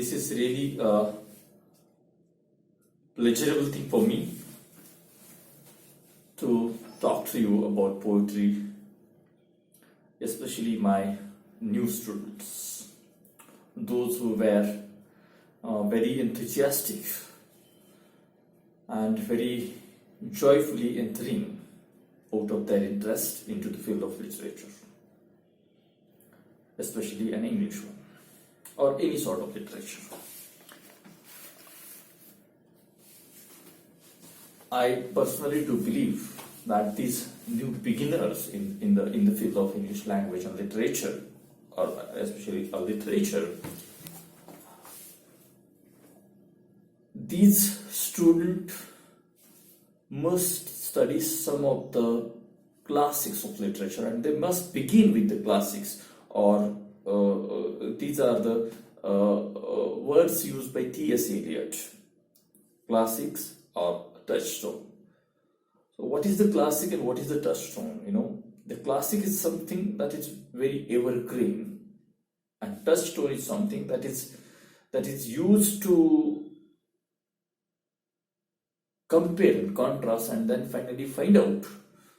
This is really a pleasurable thing for me to talk to you about poetry, especially my new students, those who were very enthusiastic and very joyfully entering out of their interest into the field of literature, especially an English one or any sort of literature. I personally do believe that these new beginners in the field of English language and literature, or especially literature, these students must study some of the classics of literature, and they must begin with the classics, or these are the words used by T.S. Eliot, classics or touchstone. So what is the classic and what is the touchstone? The classic is something that is very evergreen, and touchstone is something that is used to compare and contrast, and then finally find out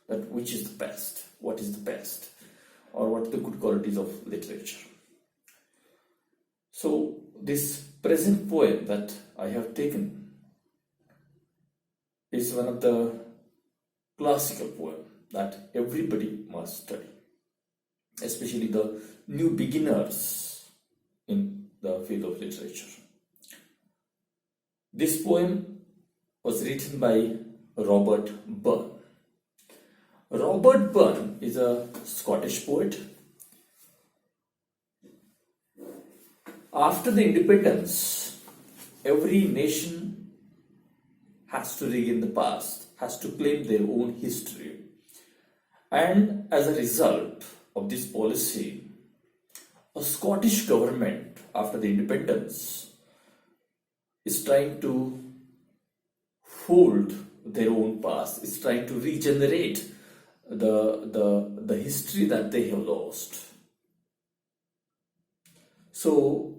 that which is the best, what is the best, or what are the good qualities of literature. So this present poem that I have taken is one of the classical poems that everybody must study, especially the new beginners in the field of literature. This poem was written by Robert Burns. Robert Burns is a Scottish poet. After the independence, every nation has to regain the past, has to claim their own history. And as a result of this policy, a Scottish government, after the independence, is trying to hold their own past, is trying to regenerate the history that they have lost. So,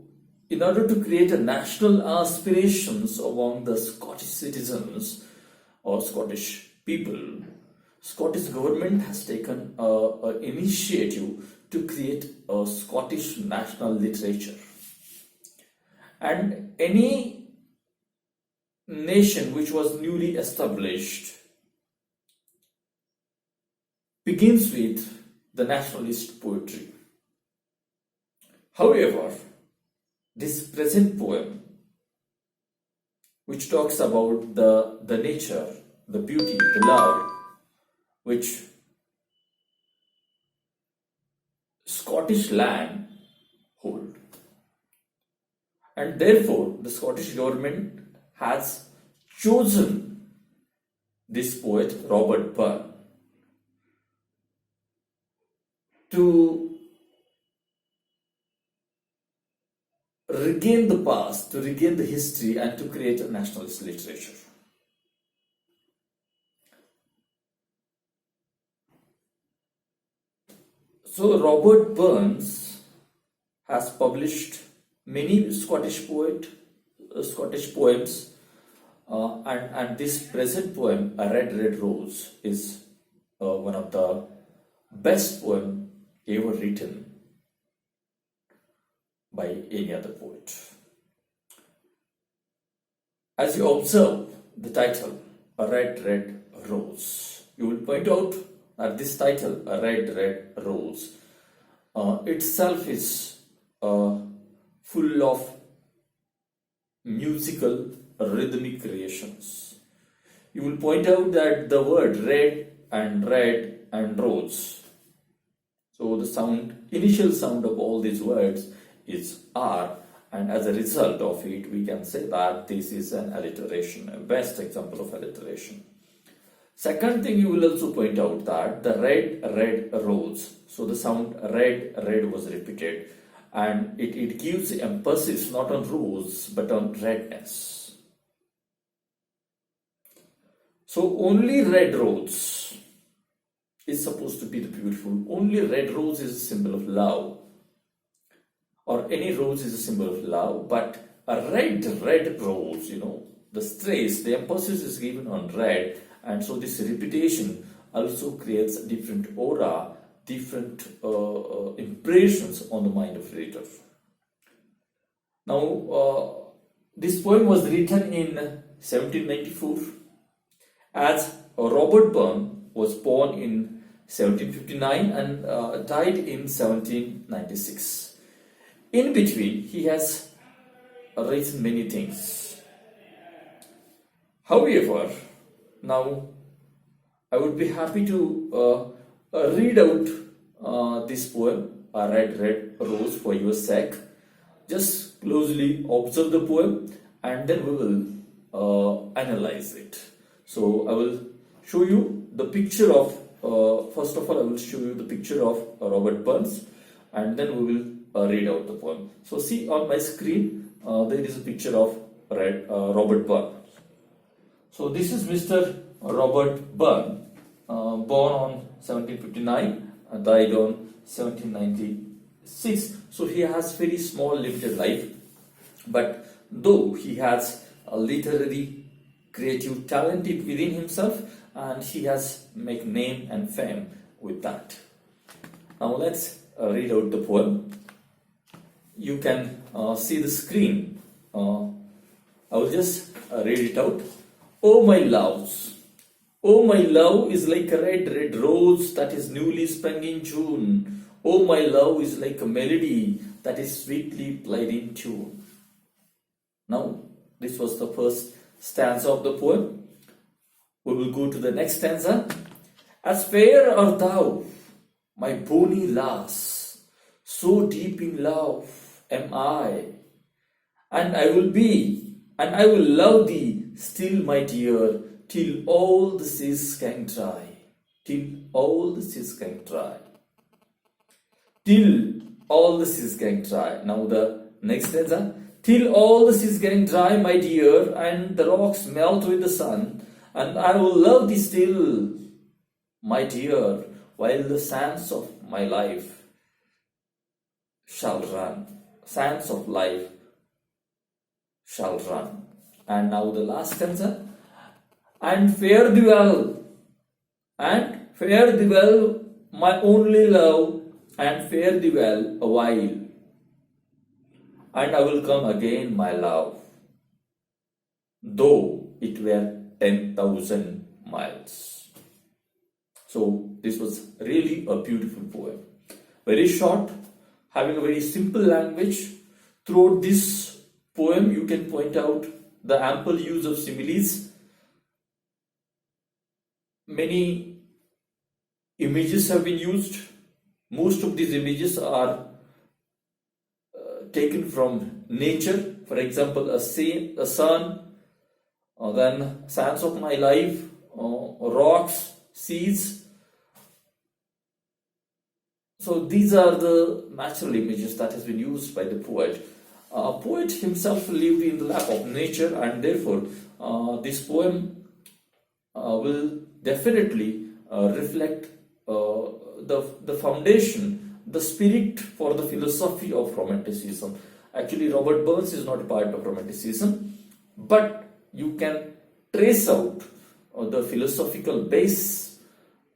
in order to create a national aspirations among the Scottish citizens or Scottish people, Scottish government has taken an initiative to create a Scottish national literature. And any nation which was newly established begins with the nationalist poetry. However, this present poem, which talks about the nature, the beauty, the love, which Scottish land hold, and therefore the Scottish government has chosen this poet Robert Burns to regain the past, to regain the history, and to create a nationalist literature. So Robert Burns has published many Scottish poems, and this present poem, A Red, Red Rose, is one of the best poems ever written by any other poet. As you observe the title, A Red, Red Rose, you will point out that this title, A Red, Red Rose, itself is full of musical, rhythmic creations. You will point out that the word red and rose, so the initial sound of all these words is R, and as a result of it, we can say that this is an alliteration, a best example of alliteration. Second thing, you will also point out that the red rose, so the sound red was repeated, and it gives emphasis not on rose but on redness. So only red rose is supposed to be the beautiful. Only red rose is a symbol of love, or any rose is a symbol of love, but a red rose, the stress, the emphasis is given on red, and so this repetition also creates a different aura, different impressions on the mind of reader. Now, this poem was written in 1794, as Robert Burns was born in 1759 and died in 1796. In between, he has written many things. However, now I would be happy to read out this poem, A Red Rose, for your sake. Just closely observe the poem and then we will analyze it. So I will show you the picture of, first of all I will show you the picture of Robert Burns, and then we will read out the poem. So see on my screen, there is a picture of Robert Burns. So this is Mr. Robert Burns, born on 1759 and died on 1796. So he has very small limited life, but though he has a literary creative talent within himself, and he has make name and fame with that. Now let's read out the poem. You can see the screen. I will just read it out. Oh my loves, oh my love is like a red rose that is newly sprung in June. Oh my love is like a melody that is sweetly played in tune. Now this was the first stanza of the poem. We will go to the next stanza. As fair art thou, my bonny lass, so deep in love am I, and I will be, and I will love thee still, my dear, till all the seas can dry, till all the seas can dry, till all the seas can dry. Now the next stanza. Till all the seas can dry, my dear, and the rocks melt with the sun, and I will love thee still, my dear, while the sands of my life shall run. Sands of life shall run. And now the last stanza. And fare thee well, my only love, and fare thee well a while, and I will come again, my love, though it were 10,000 miles. So this was really a beautiful poem. Very short, having a very simple language. Throughout this poem, you can point out the ample use of similes. Many images have been used. Most of these images are taken from nature. For example, a sun, then sands of my life, rocks, seas. So these are the natural images that has been used by the poet. Poet himself lived in the lap of nature, and therefore this poem will definitely reflect the foundation, the spirit for the philosophy of Romanticism. Actually, Robert Burns is not a part of Romanticism, but you can trace out the philosophical base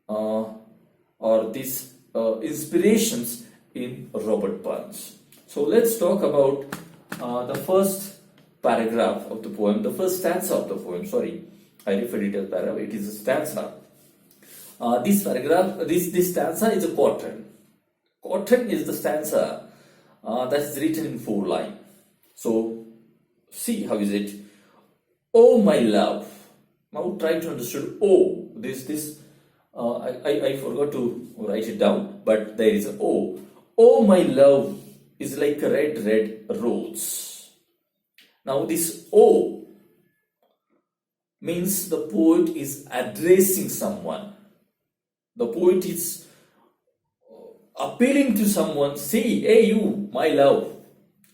or these inspirations in Robert Burns. So let's talk about the first paragraph of the poem, the first stanza of the poem. Sorry, I referred it as paragraph. It is a stanza. This paragraph, this stanza is a quatrain. Quatrain is the stanza that is written in 4 lines. So see how is it. Oh my love. Now try to understand. Oh, I forgot to write it down, but there is an O. Oh my love is like a red rose. Now this O means the poet is addressing someone. The poet is appealing to someone. Say, hey you, my love.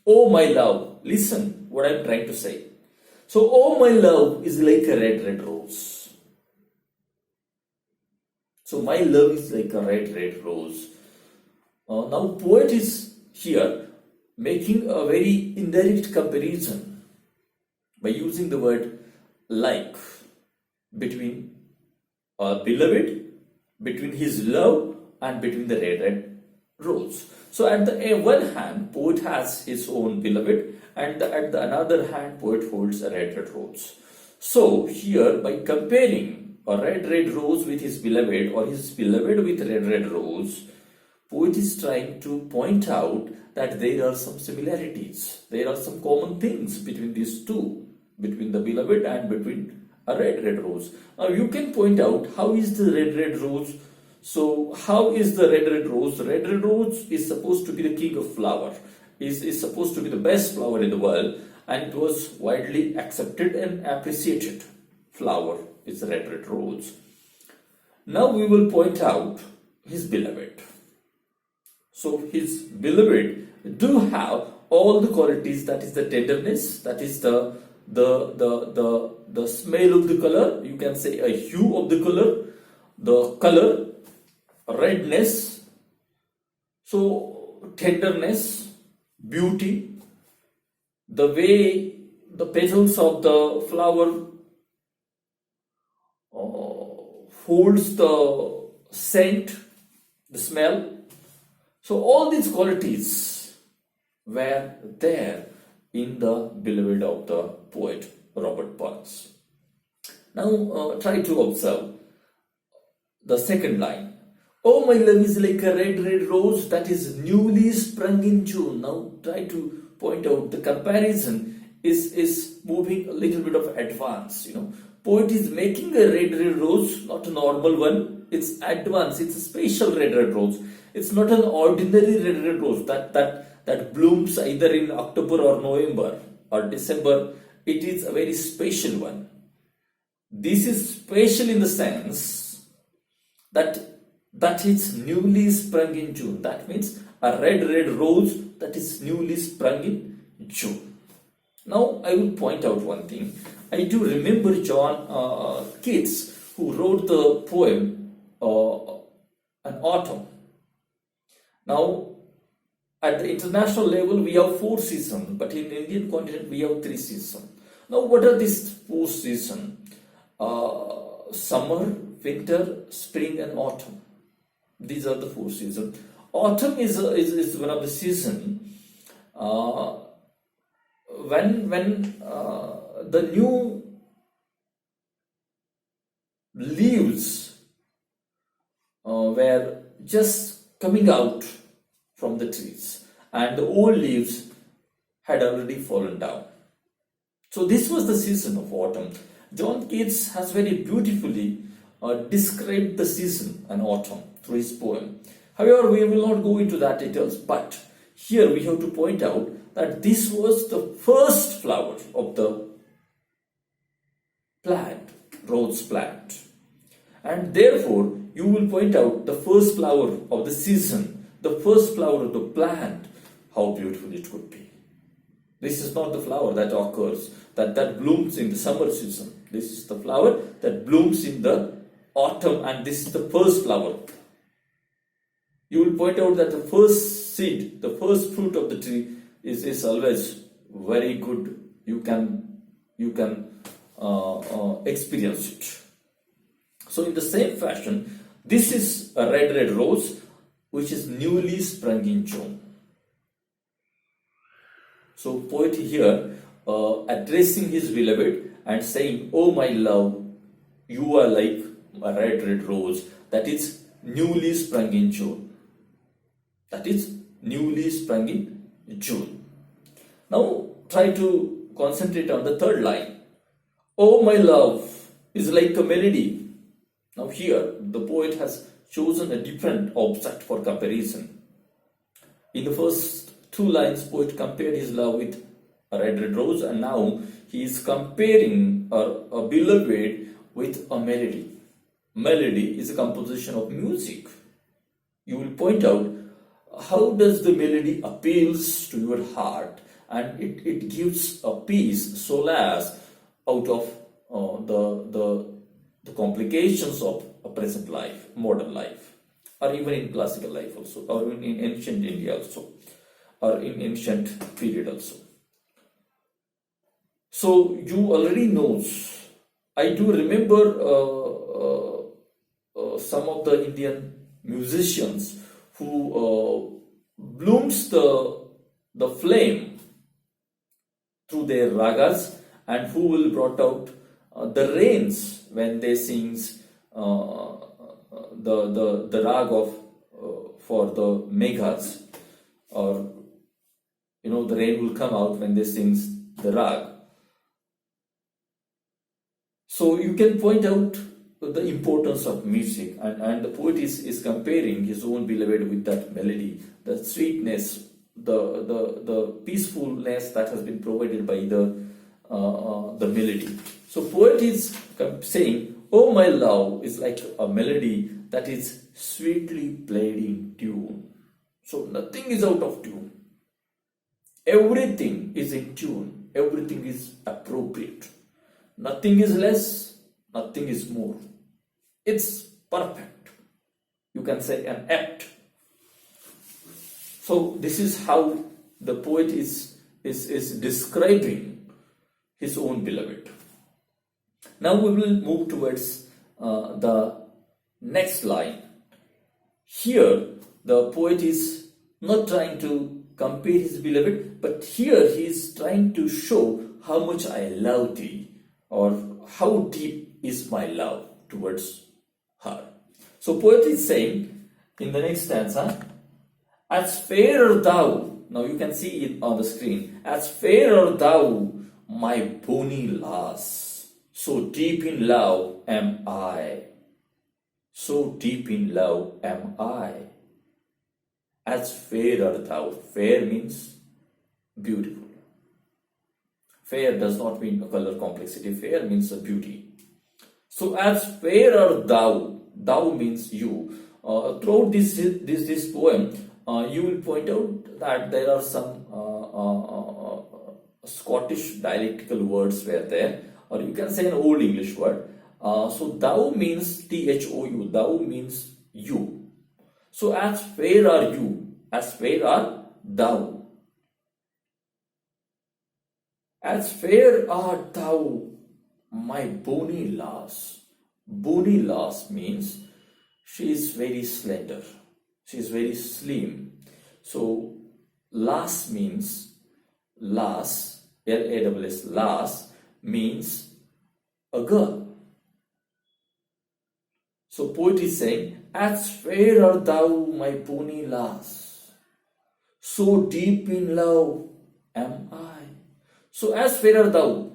Oh my love, listen what I'm trying to say. So, oh my love is like a red rose. So my love is like a red rose. Now poet is here making a very indirect comparison by using the word like between a beloved, between his love, and between the red rose. So at the one hand, poet has his own beloved, and at the another hand, poet holds a red rose. So here, by comparing a red rose with his beloved, or his beloved with red rose, poet is trying to point out that there are some similarities, there are some common things between these two, between the beloved and between a red rose. Now you can point out how is the red rose. So how is the red rose? The red rose is supposed to be the king of flower, is supposed to be the best flower in the world, and it was widely accepted and appreciated flower is the red rose. Now we will point out his beloved. So his beloved do have all the qualities, that is the tenderness, that is the smell of the color, you can say a hue of the color, redness, so tenderness, beauty, the way the petals of the flower holds the scent, the smell. So all these qualities were there in the beloved of the poet Robert Burns. Now try to observe the second line. Oh, my love is like a red rose that is newly sprung in June. Now try to point out the comparison is moving a little bit of advance. Poet is making a red rose, not a normal one. It's advanced. It's a special red rose. It's not an ordinary red rose that blooms either in October or November or December. It is a very special one. This is special in the sense that it's newly sprung in June. That means a red rose that is newly sprung in June. Now I will point out one thing. I do remember John Keats, who wrote the poem An Autumn. Now at the international level we have 4 seasons, but in Indian continent we have 3 seasons. Now what are these 4 seasons? Summer, winter, spring and autumn. These are the 4 seasons. Autumn is one of the seasons when the new leaves were just coming out from the trees and the old leaves had already fallen down. So this was the season of autumn. John Keats has very beautifully described the season and autumn through his poem. However, we will not go into that details, but here we have to point out that this was the first flower of the plant, rose plant. And therefore, you will point out the first flower of the season, the first flower of the plant, how beautiful it could be. This is not the flower that occurs, that blooms in the summer season. This is the flower that blooms in the autumn, and this is the first flower. You will point out that the first seed, the first fruit of the tree is always very good. You can experience it. So in the same fashion, this is a red rose which is newly sprung in June. So poet here addressing his beloved and saying, oh my love, you are like a red rose that is newly sprung in June. That is newly sprung in June. Now try to concentrate on the third line. Oh my love is like a melody. Now here the poet has chosen a different object for comparison. In the first 2 lines, poet compared his love with a red rose, and now he is comparing a beloved with a melody. Melody is a composition of music. You will point out how does the melody appeals to your heart, and it gives a peace, solace out of the complications of a present life, modern life, or even in classical life also, or even in ancient India also. or in ancient period also. So you already knows. I do remember some of the Indian musicians who blooms the flame through their ragas, and who will brought out the rains when they sings the rag of for the meghas, or the rain will come out when they sings the rag. So you can point out the importance of music, and the poet is comparing his own beloved with that melody, the sweetness, the peacefulness that has been provided by the melody. So poet is saying, "Oh, my love is like a melody that is sweetly played in tune." So nothing is out of tune. Everything is in tune. Everything is appropriate. Nothing is less. Nothing is more. It's perfect. You can say an apt. So this is how the poet is describing his own beloved. Now we will move towards the next line. Here the poet is not trying to compare his beloved, but here he is trying to show how much I love thee, or how deep is my love towards her. So poet is saying in the next stanza, "As fair art thou," now you can see it on the screen, "as fair art thou, my bonny lass, so deep in love am I. So deep in love am I. As fair art thou." Fair means beautiful. Fair does not mean a color complexity. Fair means a beauty. So as fair art thou, thou means you. Throughout this poem, you will point out that there are some Scottish dialectical words were there, or you can say an old English word. So thou means thou. Thou means you. So as fair are you, as fair are thou. As fair art thou, my bonny lass. Bonny lass means she is very slender. She is very slim. So lass means lass, L-A-S-S, lass means a girl. So poet is saying, "As fair art thou, my bonny lass, so deep in love am I." So as fair art thou,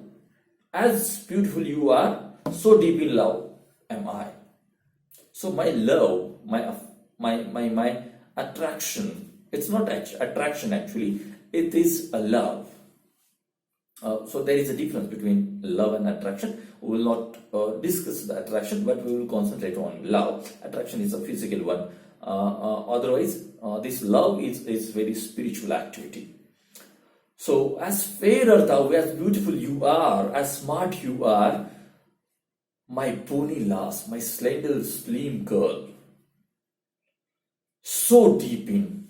as beautiful you are, so deep in love am I. So my love, my attraction, it's not attraction actually, it is a love. So there is a difference between love and attraction. We will not discuss the attraction, but we will concentrate on love. Attraction is a physical one. Otherwise, this love is very spiritual activity. So as fair art thou, as beautiful you are, as smart you are, my bonny lass, my slender slim girl, so deep in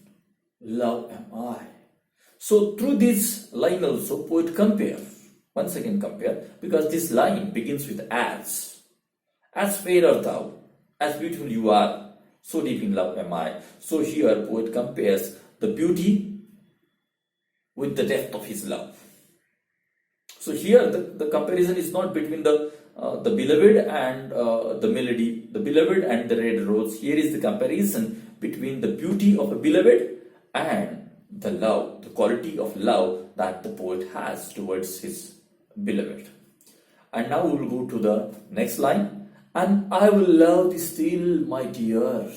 love am I. So through this line also poet compare, once again compare, because this line begins with as fair art thou, as beautiful you are, so deep in love am I. So here poet compares the beauty with the depth of his love. So here the comparison is not between the beloved and the melody, the beloved and the red rose. Here is the comparison between the beauty of a beloved and the love, the quality of love that the poet has towards his beloved. And now we will go to the next line. "And I will love thee still, my dear,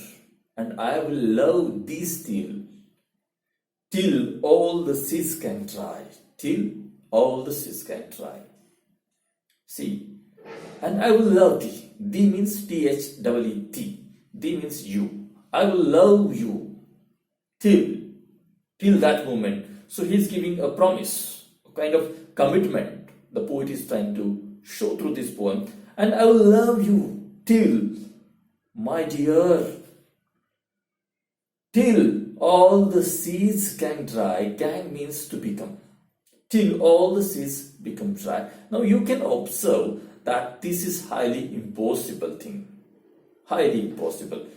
and I will love thee still, till all the seas can dry." Till all the seas can dry. See, "and I will love thee." Thee means T-H-E-E-T. Thee means you. I will love you till that moment. So he is giving a promise, a kind of commitment the poet is trying to show through this poem. "And I will love you till, my dear, till all the seas can dry. Gang means to become. Till all the seas become dry. Now you can observe that this is highly impossible thing. Highly impossible.